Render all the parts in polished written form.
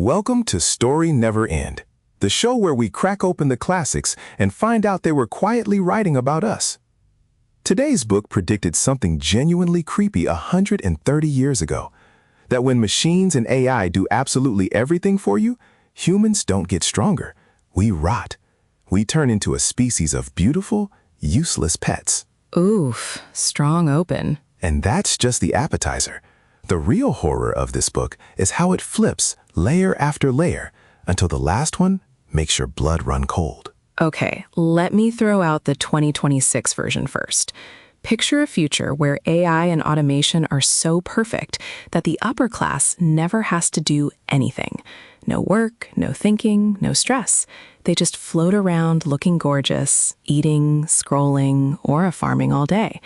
Welcome to Story Never End, the show where we crack open the classics and find out they were quietly writing about us. Today's book predicted something genuinely creepy 130 years ago, that when machines and AI do absolutely everything for you, humans don't get stronger. We rot. We turn into a species of beautiful, useless pets. Oof, strong open. And that's just the appetizer. The real horror of this book is how it flips layer after layer until the last one makes your blood run cold. Okay, let me throw out the 2026 version first. Picture a future where AI and automation are so perfect that the upper class never has to do anything. No work, no thinking, no stress. They just float around looking gorgeous, eating, scrolling, or farming all day,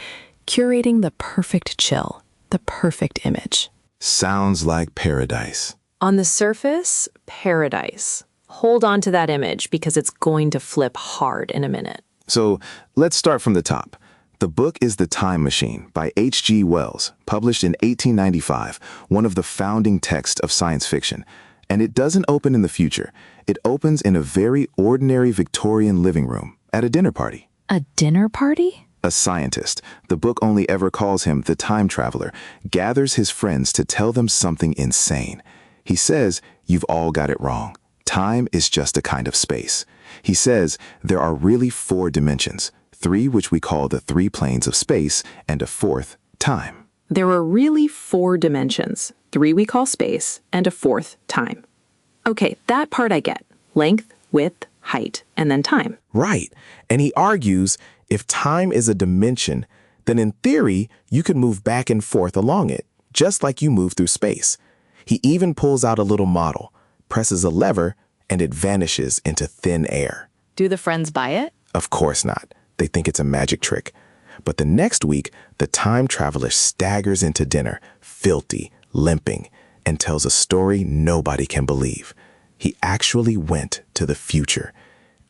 curating the perfect chill, the perfect image. Sounds like paradise. On the surface, paradise. Hold on to that image because it's going to flip hard in a minute. So let's start from the top. The book is The Time Machine by H.G. Wells, published in 1895, one of the founding texts of science fiction. And it doesn't open in the future. It opens in a very ordinary Victorian living room at a dinner party. A dinner party? A scientist, the book only ever calls him the time traveler, gathers his friends to tell them something insane. He says, "You've all got it wrong. Time is just a kind of space." He says there are really 4 dimensions, 3 which we call the 3 planes of space, and a 4th, time. There are really 4 dimensions, 3 we call space, and a 4th, time. Okay, that part I get. Length, width, height, and then time. Right. And he argues if time is a dimension, then in theory, you could move back and forth along it, just like you move through space. He even pulls out a little model, presses a lever, and it vanishes into thin air. Do the friends buy it? Of course not. They think it's a magic trick. But the next week, the time traveler staggers into dinner, filthy, limping, and tells a story nobody can believe. He actually went to the future,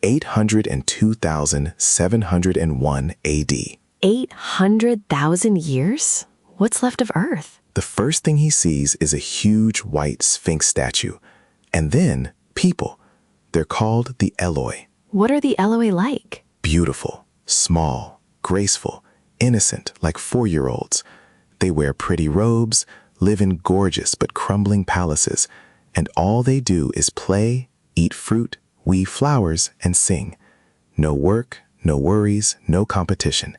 802,701 AD. 800,000 years? What's left of Earth? The first thing he sees is a huge white Sphinx statue, and then people. They're called the Eloi. What are the Eloi like? Beautiful, small, graceful, innocent, like 4-year-olds. They wear pretty robes, live in gorgeous but crumbling palaces, and all they do is play, eat fruit, weave flowers, and sing. No work, no worries, no competition.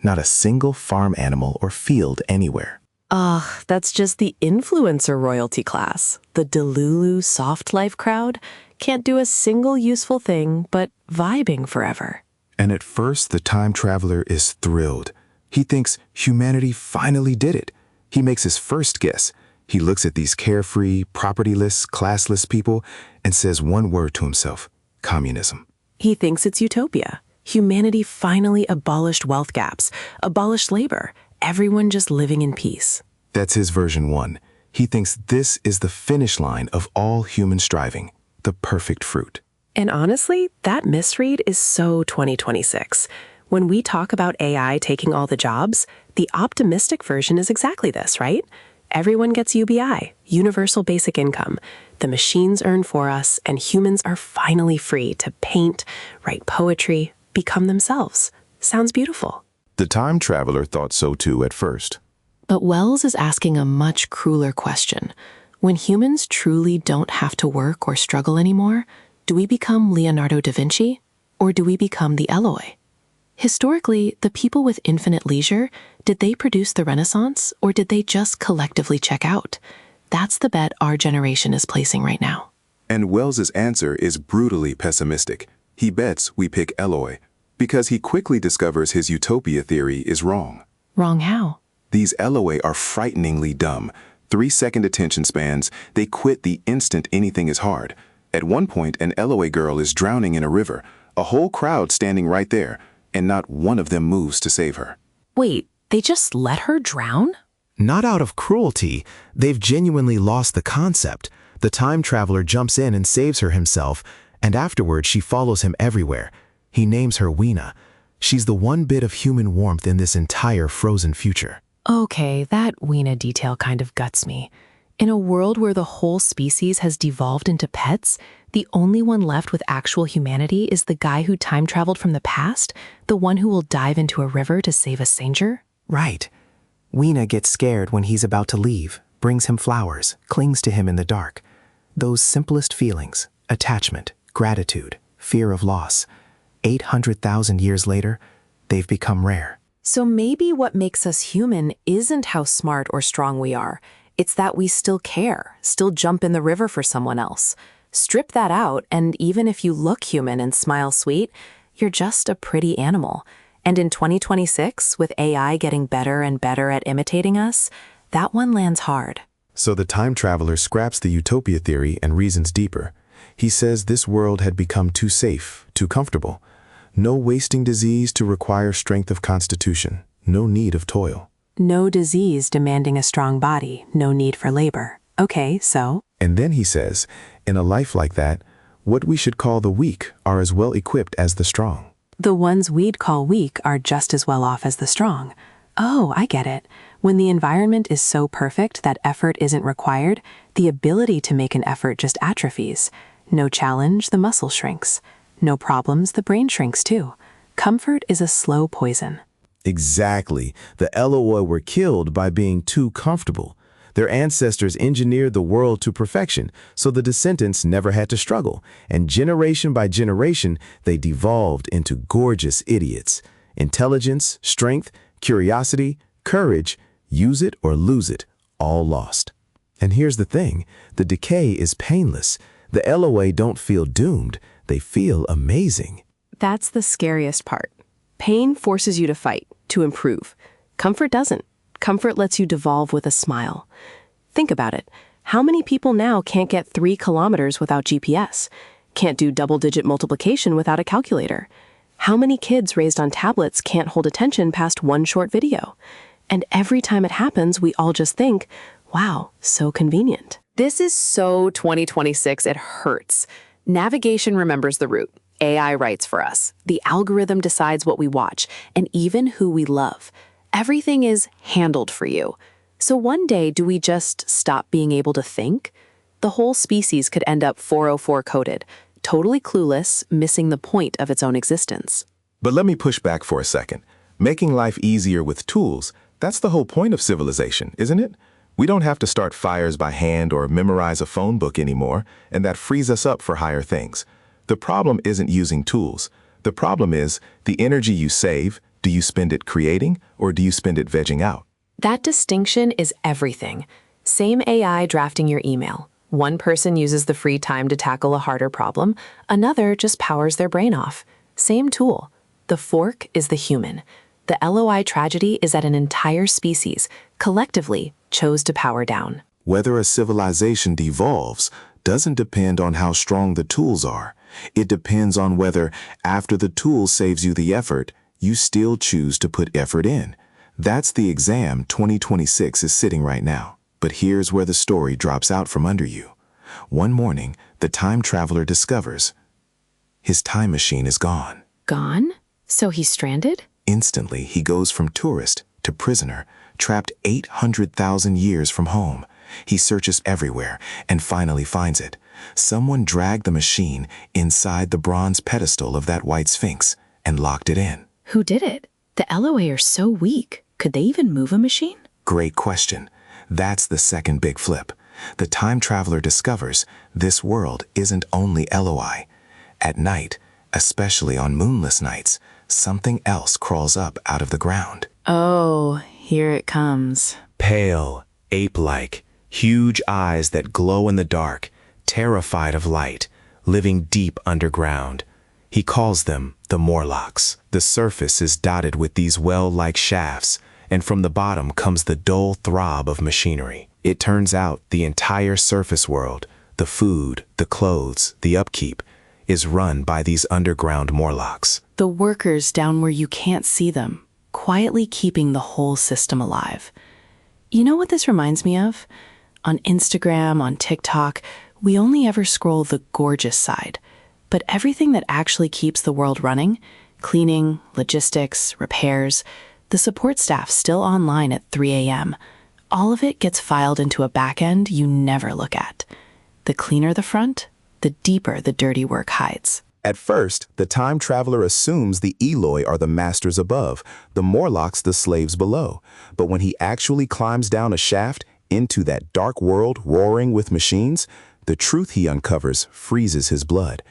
Not a single farm animal or field anywhere. Ugh, that's just the influencer royalty class. The Delulu soft life crowd can't do a single useful thing but vibing forever. And at first, the time traveler is thrilled. He thinks humanity finally did it. He makes his first guess. He looks at these carefree, propertyless, classless people and says one word to himself: communism. He thinks it's utopia. Humanity finally abolished wealth gaps, abolished labor, everyone just living in peace. That's his version 1. He thinks this is the finish line of all human striving, the perfect fruit. And honestly, that misread is so 2026. When we talk about AI taking all the jobs, the optimistic version is exactly this, right? Everyone gets UBI, universal basic income. The machines earn for us, and humans are finally free to paint, write poetry, become themselves. Sounds beautiful. The time traveler thought so too at first. But Wells is asking a much crueler question. When humans truly don't have to work or struggle anymore, do we become Leonardo da Vinci, or do we become the Eloi? Historically, the people with infinite leisure, did they produce the Renaissance, or did they just collectively check out? That's the bet our generation is placing right now. And Wells's answer is brutally pessimistic. He bets we pick Eloi, because he quickly discovers his utopia theory is wrong. Wrong how? These Eloi are frighteningly dumb. 3-second attention spans, they quit the instant anything is hard. At one point, an Eloi girl is drowning in a river, a whole crowd standing right there, and not one of them moves to save her. Wait, they just let her drown? Not out of cruelty. They've genuinely lost the concept. The time traveler jumps in and saves her himself, and afterward she follows him everywhere. He names her Weena. She's the one bit of human warmth in this entire frozen future. Okay, that Weena detail kind of guts me. In a world where the whole species has devolved into pets, the only one left with actual humanity is the guy who time traveled from the past, the one who will dive into a river to save a stranger? Right. Weena gets scared when he's about to leave, brings him flowers, clings to him in the dark. Those simplest feelings, attachment, gratitude, fear of loss, 800,000 years later, they've become rare. So maybe what makes us human isn't how smart or strong we are. It's that we still care, still jump in the river for someone else. Strip that out, and even if you look human and smile sweet, you're just a pretty animal. And in 2026, with AI getting better and better at imitating us, that one lands hard. So the time traveler scraps the utopia theory and reasons deeper. He says this world had become too safe, too comfortable. No wasting disease to require strength of constitution, no need of toil. No disease demanding a strong body, no need for labor. Okay, so? And then he says, in a life like that, what we should call the weak are as well equipped as the strong. The ones we'd call weak are just as well off as the strong. Oh, I get it. When the environment is so perfect that effort isn't required, the ability to make an effort just atrophies. No challenge, the muscle shrinks. No problems, the brain shrinks too. Comfort is a slow poison. Exactly. The Eloi were killed by being too comfortable. Their ancestors engineered the world to perfection, so the descendants never had to struggle. And generation by generation, they devolved into gorgeous idiots. Intelligence, strength, curiosity, courage, use it or lose it, all lost. And here's the thing, the decay is painless. The Eloi don't feel doomed, they feel amazing. That's the scariest part. Pain forces you to fight, to improve. Comfort doesn't. Comfort lets you devolve with a smile. Think about it. How many people now can't get 3 kilometers without GPS? Can't do double-digit multiplication without a calculator? How many kids raised on tablets can't hold attention past one short video? And every time it happens, we all just think, wow, so convenient. This is so 2026, it hurts. Navigation remembers the route. AI writes for us. The algorithm decides what we watch, and even who we love. Everything is handled for you. So one day, do we just stop being able to think? The whole species could end up 404 coded, totally clueless, missing the point of its own existence. But let me push back for a second. Making life easier with tools, that's the whole point of civilization, isn't it? We don't have to start fires by hand or memorize a phone book anymore, and that frees us up for higher things. The problem isn't using tools. The problem is the energy you save, do you spend it creating or do you spend it vegging out? That distinction is everything. Same AI drafting your email. One person uses the free time to tackle a harder problem, another just powers their brain off. Same tool. The fork is the human. The LOI tragedy is that an entire species, collectively, chose to power down. Whether a civilization devolves doesn't depend on how strong the tools are. It depends on whether, after the tool saves you the effort, you still choose to put effort in. That's the exam 2026 is sitting right now. But here's where the story drops out from under you. One morning, the time traveler discovers his time machine is gone. Gone? So he's stranded? Instantly, he goes from tourist to prisoner, trapped 800,000 years from home. He searches everywhere and finally finds it. Someone dragged the machine inside the bronze pedestal of that white sphinx and locked it in. Who did it? The LOA are so weak. Could they even move a machine? Great question. That's the second big flip. The time traveler discovers this world isn't only LOI. At night, especially on moonless nights, something else crawls up out of the ground. Oh, here it comes. Pale, ape-like, huge eyes that glow in the dark, terrified of light, living deep underground. He calls them the Morlocks. The surface is dotted with these well-like shafts, and from the bottom comes the dull throb of machinery. It turns out the entire surface world, the food, the clothes, the upkeep, is run by these underground Morlocks. The workers down where you can't see them, quietly keeping the whole system alive. You know what this reminds me of? On Instagram, on TikTok, we only ever scroll the gorgeous side. But everything that actually keeps the world running, cleaning, logistics, repairs, the support staff still online at 3 a.m., All of it gets filed into a backend you never look at. The cleaner the front, the deeper the dirty work hides. At first, the time traveler assumes the Eloi are the masters above, the Morlocks the slaves below. But when he actually climbs down a shaft into that dark world roaring with machines, the truth he uncovers freezes his blood.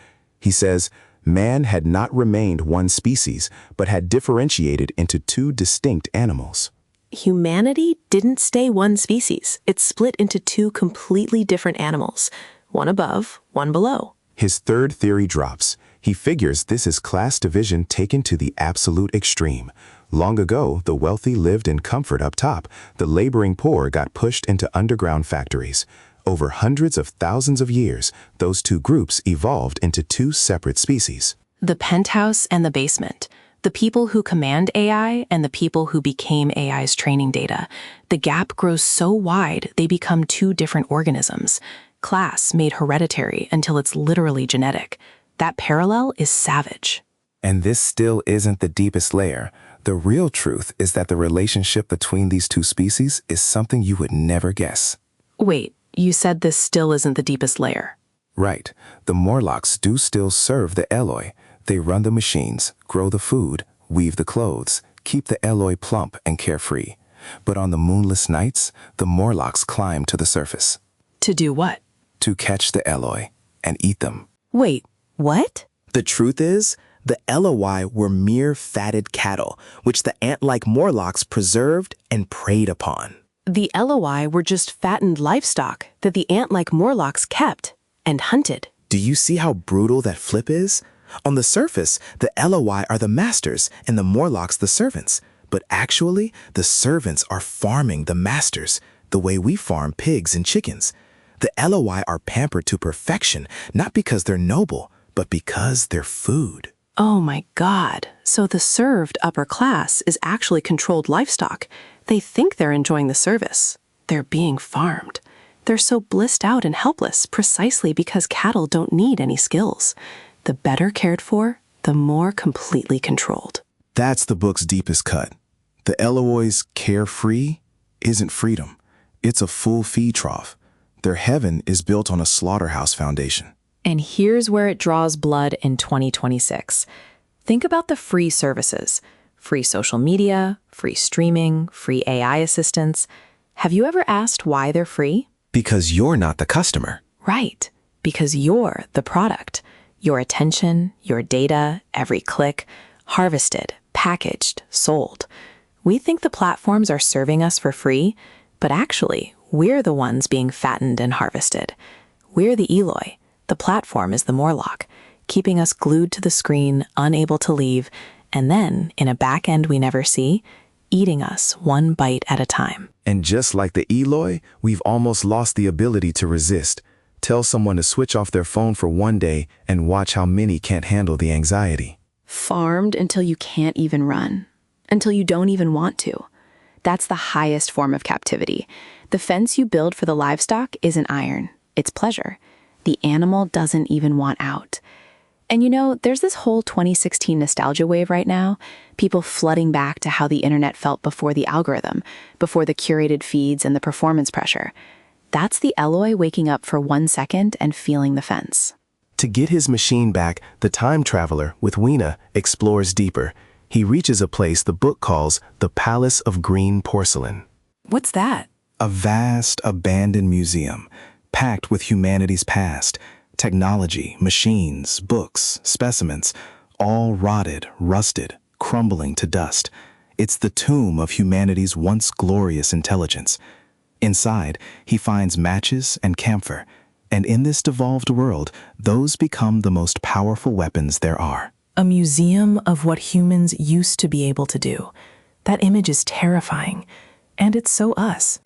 He says, man had not remained one species, but had differentiated into two distinct animals. Humanity didn't stay one species. It split into two completely different animals, one above, one below. His third theory drops. He figures this is class division taken to the absolute extreme. Long ago, the wealthy lived in comfort up top. The laboring poor got pushed into underground factories. Over hundreds of thousands of years, those two groups evolved into two separate species. The penthouse and the basement. The people who command AI and the people who became AI's training data. The gap grows so wide, they become two different organisms. Class made hereditary until it's literally genetic. That parallel is savage. And this still isn't the deepest layer. The real truth is that the relationship between these two species is something you would never guess. Wait, you said this still isn't the deepest layer. Right. The Morlocks do still serve the Eloi. They run the machines, grow the food, weave the clothes, keep the Eloi plump and carefree. But on the moonless nights, the Morlocks climb to the surface. To do what? To catch the Eloi and eat them. Wait, what? The truth is, the Eloi were mere fatted cattle, which the ant-like Morlocks preserved and preyed upon. The Eloi were just fattened livestock that the ant-like Morlocks kept and hunted. Do you see how brutal that flip is? On the surface, the Eloi are the masters and the Morlocks the servants. But actually, the servants are farming the masters, the way we farm pigs and chickens. The Eloi are pampered to perfection, not because they're noble, but because they're food. Oh my God. So the served upper class is actually controlled livestock. They think they're enjoying the service. They're being farmed. They're so blissed out and helpless precisely because cattle don't need any skills. The better cared for, the more completely controlled. That's the book's deepest cut. The Eloi's carefree isn't freedom. It's a full feed trough. Their heaven is built on a slaughterhouse foundation. And here's where it draws blood in 2026. Think about the free services. Free social media, free streaming, free AI assistance. Have you ever asked why they're free? Because you're not the customer. Right. Because you're the product. Your attention, your data, every click, harvested, packaged, sold. We think the platforms are serving us for free, but actually, we're the ones being fattened and harvested. We're the Eloi. The platform is the Morlock, keeping us glued to the screen, unable to leave, and then, in a back end we never see, eating us one bite at a time. And just like the Eloi, we've almost lost the ability to resist. Tell someone to switch off their phone for one day and watch how many can't handle the anxiety. Farmed until you can't even run, until you don't even want to. That's the highest form of captivity. The fence you build for the livestock isn't iron, it's pleasure. The animal doesn't even want out. And you know, there's this whole 2016 nostalgia wave right now, people flooding back to how the internet felt before the algorithm, before the curated feeds and the performance pressure. That's the Eloi waking up for 1 second and feeling the fence. To get his machine back, the time traveler, with Weena, explores deeper. He reaches a place the book calls the Palace of Green Porcelain. What's that? A vast, abandoned museum, packed with humanity's past. Technology, machines, books, specimens, all rotted, rusted, crumbling to dust. It's the tomb of humanity's once glorious intelligence. Inside, he finds matches and camphor, and in this devolved world, those become the most powerful weapons there are. A museum of what humans used to be able to do. That image is terrifying, and it's so us.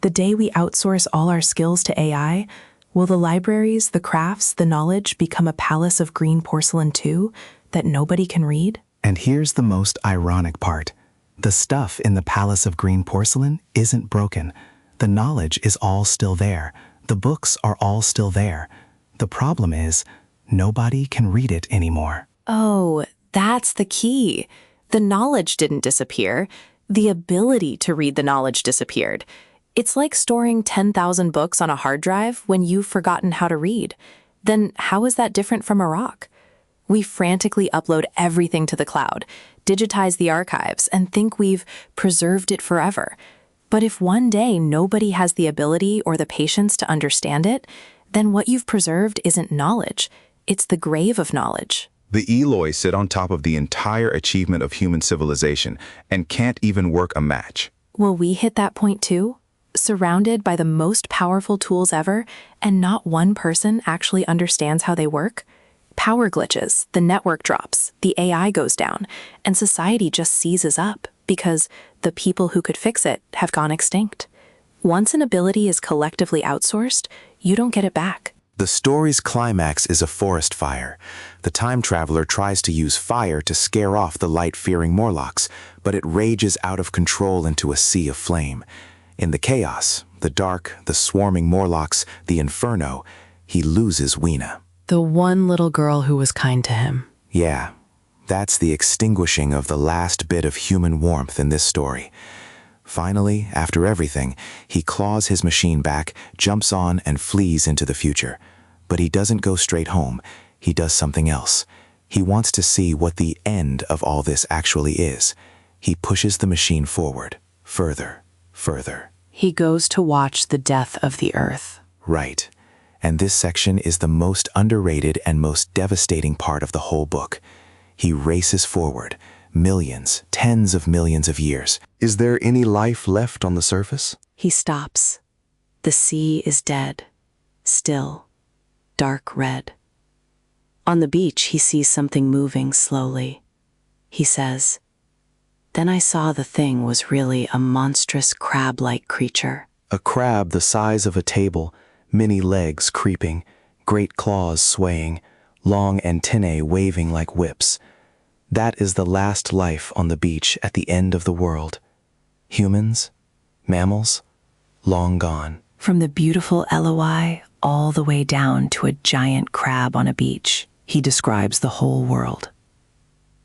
The day we outsource all our skills to AI, will the libraries, the crafts, the knowledge become a palace of green porcelain too, that nobody can read? And here's the most ironic part. The stuff in the Palace of Green Porcelain isn't broken. The knowledge is all still there. The books are all still there. The problem is, nobody can read it anymore. Oh, that's the key. The knowledge didn't disappear. The ability to read the knowledge disappeared. It's like storing 10,000 books on a hard drive when you've forgotten how to read. Then how is that different from a rock? We frantically upload everything to the cloud, digitize the archives, and think we've preserved it forever. But if one day nobody has the ability or the patience to understand it, then what you've preserved isn't knowledge. It's the grave of knowledge. The Eloi sit on top of the entire achievement of human civilization and can't even work a match. Will we hit that point too? Surrounded by the most powerful tools ever, and not one person actually understands how they work? Power glitches, the network drops, the AI goes down, and society just seizes up because the people who could fix it have gone extinct. Once an ability is collectively outsourced, you don't get it back. The story's climax is a forest fire. The time traveler tries to use fire to scare off the light-fearing Morlocks, but it rages out of control into a sea of flame. In the chaos, the dark, the swarming Morlocks, the inferno, he loses Weena. The one little girl who was kind to him. Yeah, that's the extinguishing of the last bit of human warmth in this story. Finally, after everything, he claws his machine back, jumps on, and flees into the future. But he doesn't go straight home. He does something else. He wants to see what the end of all this actually is. He pushes the machine forward, further, further. He goes to watch the death of the Earth. Right. And this section is the most underrated and most devastating part of the whole book. He races forward, millions, tens of millions of years. Is there any life left on the surface? He stops. The sea is dead, still, dark red. On the beach, he sees something moving slowly. He says, "Then I saw the thing was really a monstrous crab-like creature." A crab the size of a table, many legs creeping, great claws swaying, long antennae waving like whips. That is the last life on the beach at the end of the world. Humans, mammals, long gone. From the beautiful Eloi all the way down to a giant crab on a beach, he describes the whole world.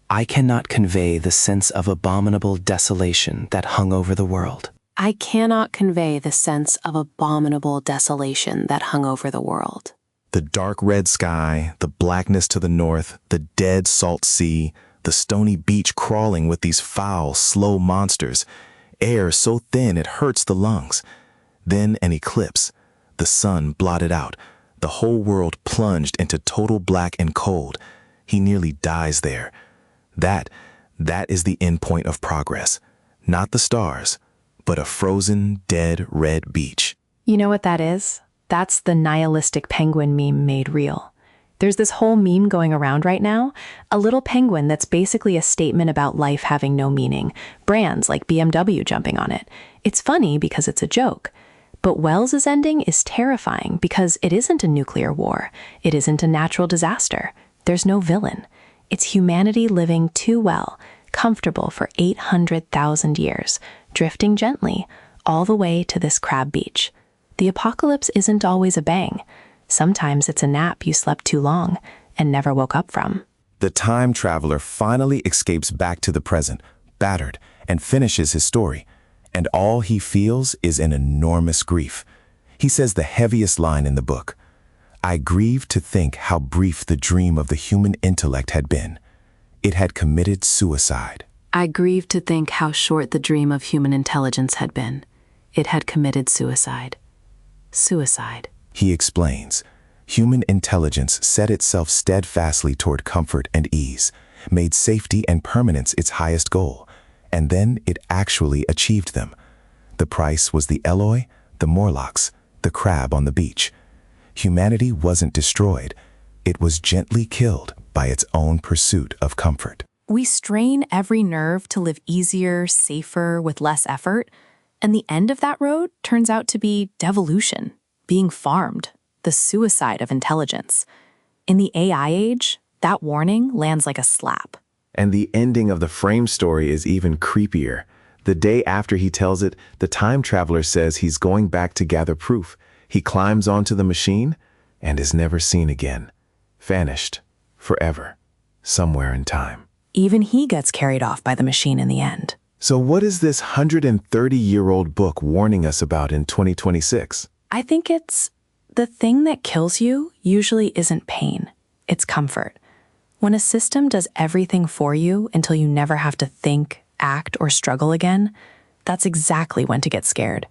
I cannot convey the sense of abominable desolation that hung over the world. I cannot convey the sense of abominable desolation that hung over the world. The dark red sky, the blackness to the north, the dead salt sea, the stony beach crawling with these foul, slow monsters, air so thin it hurts the lungs. Then an eclipse, the sun blotted out, the whole world plunged into total black and cold. He nearly dies there. That is the end point of progress. Not the stars, but a frozen, dead red beach. You know what that is? That's the nihilistic penguin meme made real. There's this whole meme going around right now, a little penguin that's basically a statement about life having no meaning, brands like BMW jumping on it. It's funny because it's a joke. But Wells's ending is terrifying because it isn't a nuclear war. It isn't a natural disaster. There's no villain. It's humanity living too well, comfortable for 800,000 years, drifting gently all the way to this crab beach. The apocalypse isn't always a bang. Sometimes it's a nap you slept too long and never woke up from. The time traveler finally escapes back to the present, battered, and finishes his story. And all he feels is an enormous grief. He says the heaviest line in the book. I grieve to think how brief the dream of the human intellect had been. It had committed suicide. I grieve to think how short the dream of human intelligence had been. It had committed suicide. Suicide. He explains, human intelligence set itself steadfastly toward comfort and ease, made safety and permanence its highest goal, and then it actually achieved them. The price was the Eloi, the Morlocks, the crab on the beach. Humanity wasn't destroyed. It was gently killed by its own pursuit of comfort. We strain every nerve to live easier, safer, with less effort, and the end of that road turns out to be devolution, being farmed, the suicide of intelligence. In the AI age, that warning lands like a slap. And the ending of the frame story is even creepier. The day after he tells it, the time traveler says he's going back to gather proof. He climbs onto the machine and is never seen again. Vanished, forever, somewhere in time. Even he gets carried off by the machine in the end. So what is this 130-year-old book warning us about in 2026? I think it's the thing that kills you usually isn't pain, it's comfort. When a system does everything for you until you never have to think, act, or struggle again, that's exactly when to get scared.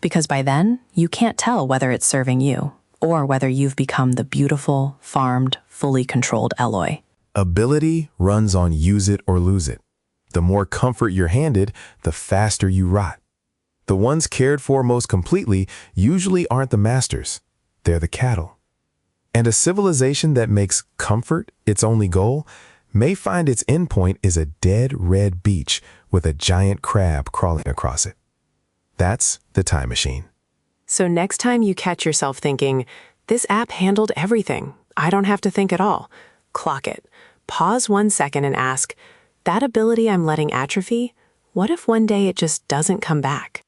Because by then, you can't tell whether it's serving you or whether you've become the beautiful, farmed, fully controlled Eloy. Ability runs on use it or lose it. The more comfort you're handed, the faster you rot. The ones cared for most completely usually aren't the masters. They're the cattle. And a civilization that makes comfort its only goal may find its endpoint is a dead red beach with a giant crab crawling across it. That's the time machine. So next time you catch yourself thinking, this app handled everything, I don't have to think at all, clock it. Pause 1 second and ask, that ability I'm letting atrophy, what if one day it just doesn't come back?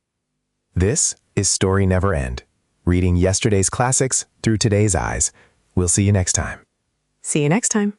This is Story Never End, reading yesterday's classics through today's eyes. We'll see you next time. See you next time.